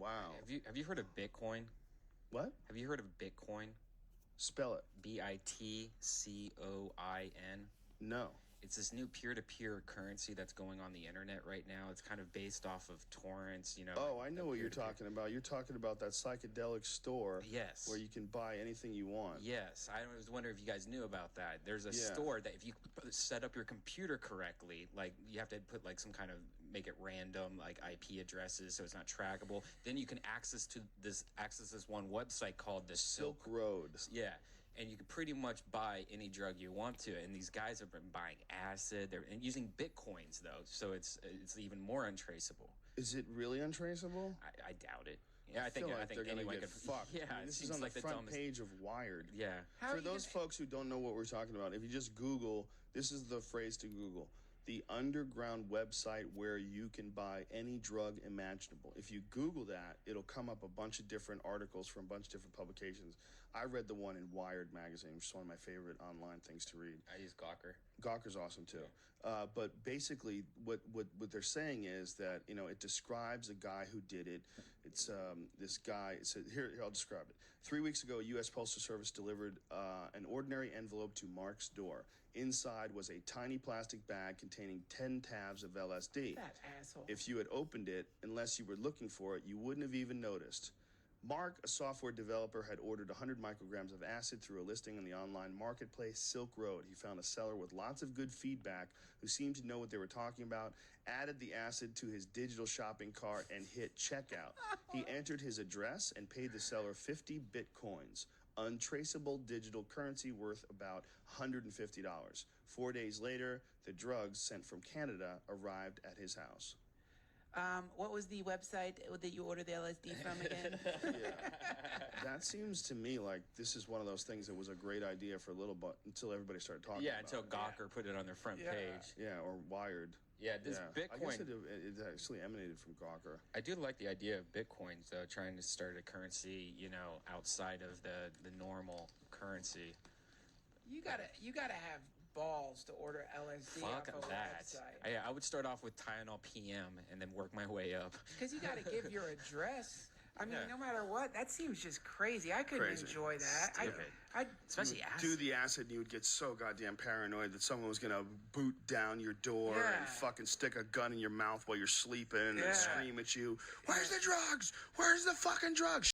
Wow. Have you heard of Bitcoin? What? Have you heard of Bitcoin? Spell it. Bitcoin. No. It's this new peer-to-peer currency that's going on the internet right now. It's kind of based off of torrents, Oh, I know what you're talking about. You're talking about that psychedelic store. Yes. Where you can buy anything you want. Yes. I was wondering if you guys knew about that. There's a store that if you set up your computer correctly, like you have to put like some kind of, make it random, like IP addresses so it's not trackable. Then you can access this one website called the Silk Road. Yeah. And you can pretty much buy any drug you want to. And these guys have been buying acid. They're using Bitcoins, though. So it's even more untraceable. Is it really untraceable? I doubt it. Yeah, I think they're anyone gonna get fucked. Yeah, I mean, this is on the front page of Wired. Yeah. For those folks who don't know what we're talking about, if you just Google, this is the phrase to Google. The underground website where you can buy any drug imaginable. If you Google that, it'll come up a bunch of different articles from a bunch of different publications. I read the one in Wired magazine, which is one of my favorite online things to read. I use Gawker. Gawker's awesome too. But basically what they're saying is that, it describes a guy who did it. It's this guy, here I'll describe it. 3 weeks ago, U.S. Postal Service delivered an ordinary envelope to Mark's door. Inside was a tiny plastic bag containing 10 tabs of LSD. That asshole. If you had opened it, unless you were looking for it, you wouldn't have even noticed. Mark, a software developer, had ordered 100 micrograms of acid through a listing on the online marketplace Silk Road. He found a seller with lots of good feedback who seemed to know what they were talking about, added the acid to his digital shopping cart, and hit checkout. He entered his address and paid the seller 50 bitcoins, untraceable digital currency worth about $150. 4 days later, the drugs sent from Canada arrived at his house. What was the website that you ordered the LSD from again? That seems to me like this is one of those things that was a great idea for a little bit until everybody started talking about until Gawker put it on their front page. Yeah, or Wired. Yeah, Bitcoin. I guess it actually emanated from Gawker. I do like the idea of Bitcoins, though, trying to start a currency, outside of the normal currency. You gotta have balls to order LSD off a website. I would start off with Tylenol PM and then work my way up. Because you got to give your address. I mean, no matter what, that seems just crazy. I couldn't enjoy that. Especially acid. Do the acid and you would get so goddamn paranoid that someone was going to boot down your door and fucking stick a gun in your mouth while you're sleeping and scream at you, "Where's the drugs? Where's the fucking drugs?"